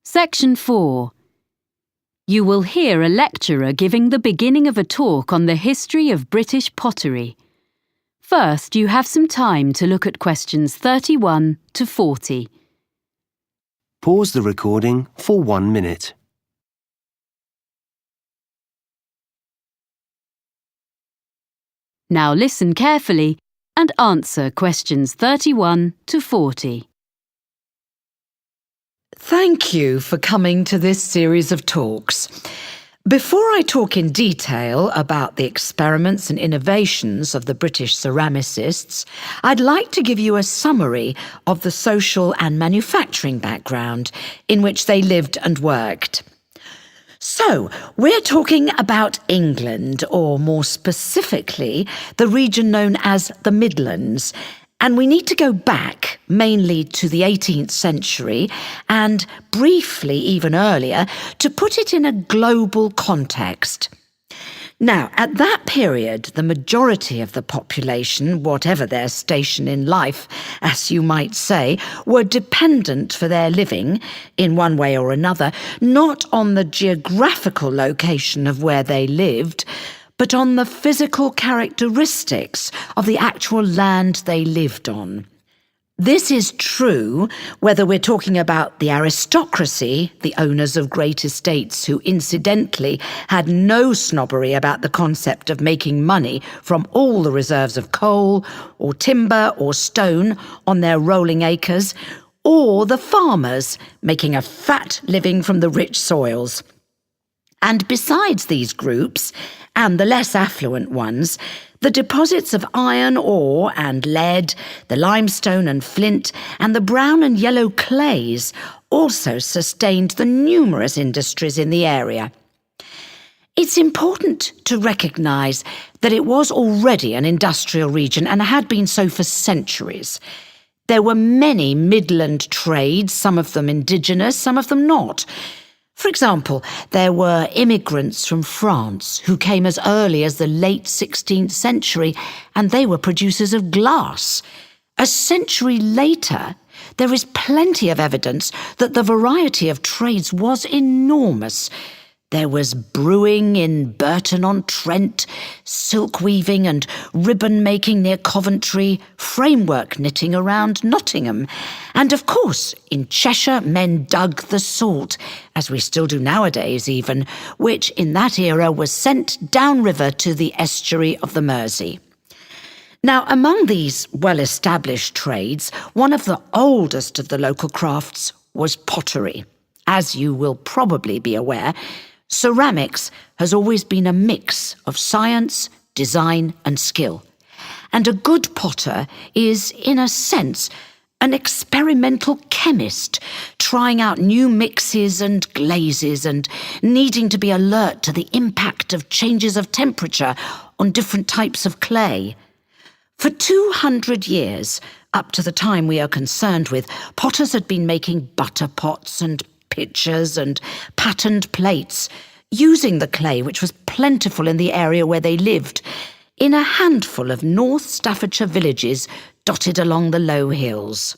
Section 4. You will hear a lecturer giving the beginning of a talk on the history of British pottery. First, you have some time to look at questions 31 to 40. Pause the recording for 1 minute. Now listen carefully and answer questions 31 to 40. Thank you for coming to this series of talks. Before I talk in detail about the experiments and innovations of the British ceramicists, I'd like to give you a summary of the social and manufacturing background in which they lived and worked. So, we're talking about England, or more specifically, the region known as the Midlands. And we need to go back mainly to the 18th century and briefly even earlier to put it in a global context. Now, at that period, the majority of the population, whatever their station in life, as you might say, were dependent for their living, in one way or another, not on the geographical location of where they lived, but on the physical characteristics of the actual land they lived on. This is true whether we're talking about the aristocracy, the owners of great estates who incidentally had no snobbery about the concept of making money from all the reserves of coal or timber or stone on their rolling acres, or the farmers making a fat living from the rich soils. And besides these groups, and the less affluent ones, the deposits of iron ore and lead, the limestone and flint, and the brown and yellow clays also sustained the numerous industries in the area. It's important to recognise that it was already an industrial region and had been so for centuries. There were many Midland trades, some of them indigenous, some of them not. For example, there were immigrants from France who came as early as the late 16th century, and they were producers of glass. A century later, there is plenty of evidence that the variety of trades was enormous. There was brewing in Burton-on-Trent, silk weaving and ribbon making near Coventry, framework knitting around Nottingham, and of course, in Cheshire men dug the salt, as we still do nowadays even, which in that era was sent downriver to the estuary of the Mersey. Now, among these well-established trades, one of the oldest of the local crafts was pottery. As you will probably be aware, ceramics has always been a mix of science, design and skill. And a good potter is, in a sense, an experimental chemist, trying out new mixes and glazes and needing to be alert to the impact of changes of temperature on different types of clay. For 200 years, up to the time we are concerned with, potters had been making butter pots and pitchers and patterned plates, using the clay which was plentiful in the area where they lived, in a handful of North Staffordshire villages dotted along the low hills.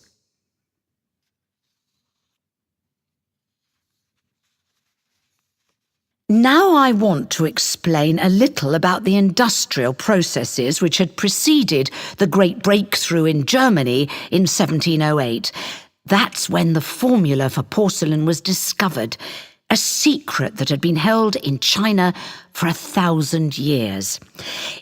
Now I want to explain a little about the industrial processes which had preceded the great breakthrough in Germany in 1708. That's when the formula for porcelain was discovered, a secret that had been held in China for 1,000 years.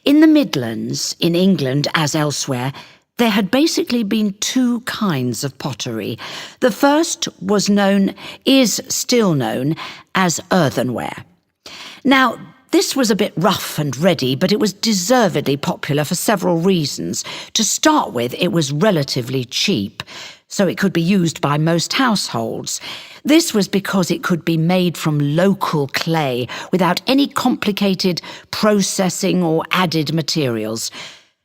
In the Midlands, in England as elsewhere, there had basically been two kinds of pottery. The first is still known as earthenware. Now, this was a bit rough and ready, but it was deservedly popular for several reasons. To start with, it was relatively cheap, so it could be used by most households. This was because it could be made from local clay without any complicated processing or added materials.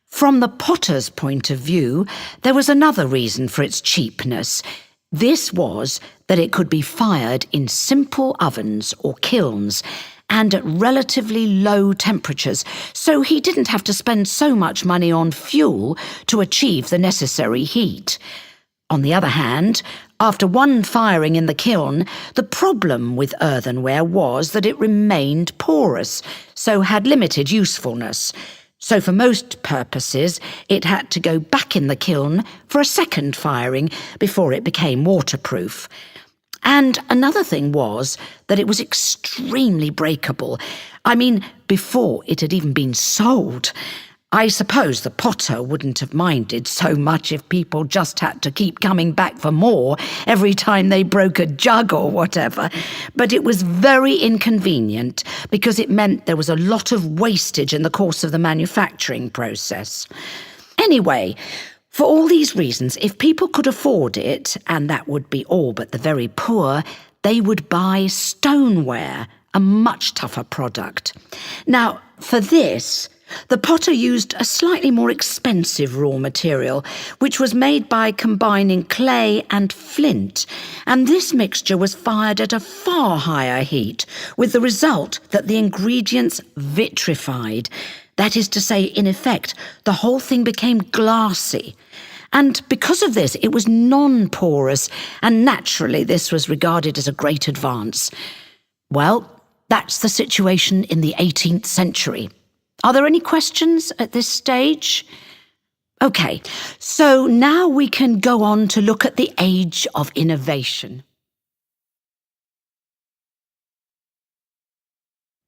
From the potter's point of view, there was another reason for its cheapness. This was that it could be fired in simple ovens or kilns, and at relatively low temperatures, so he didn't have to spend so much money on fuel to achieve the necessary heat. On the other hand, After one firing in the kiln, the problem with earthenware was that it remained porous, so had limited usefulness. So for most purposes, it had to go back in the kiln for a second firing before it became waterproof. And another thing was that it was extremely breakable. I mean, before it had even been sold. I suppose the potter wouldn't have minded so much if people just had to keep coming back for more every time they broke a jug or whatever. But it was very inconvenient because it meant there was a lot of wastage in the course of the manufacturing process. Anyway, for all these reasons, if people could afford it, and that would be all but the very poor, they would buy stoneware, a much tougher product. Now, for this, the potter used a slightly more expensive raw material, which was made by combining clay and flint, and this mixture was fired at a far higher heat, with the result that the ingredients vitrified. That is to say, in effect, the whole thing became glassy. And because of this, it was non-porous, and naturally this was regarded as a great advance. Well, that's the situation in the 18th century. Are there any questions at this stage? OK, so now we can go on to look at the age of innovation.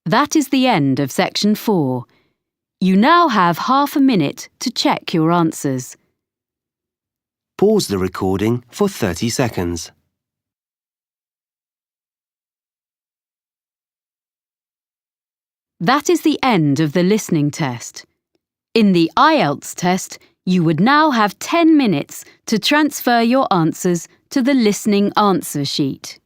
That is the end of section 4. You now have half a minute to check your answers. Pause the recording for 30 seconds. That is the end of the listening test. In the IELTS test, you would now have 10 minutes to transfer your answers to the listening answer sheet.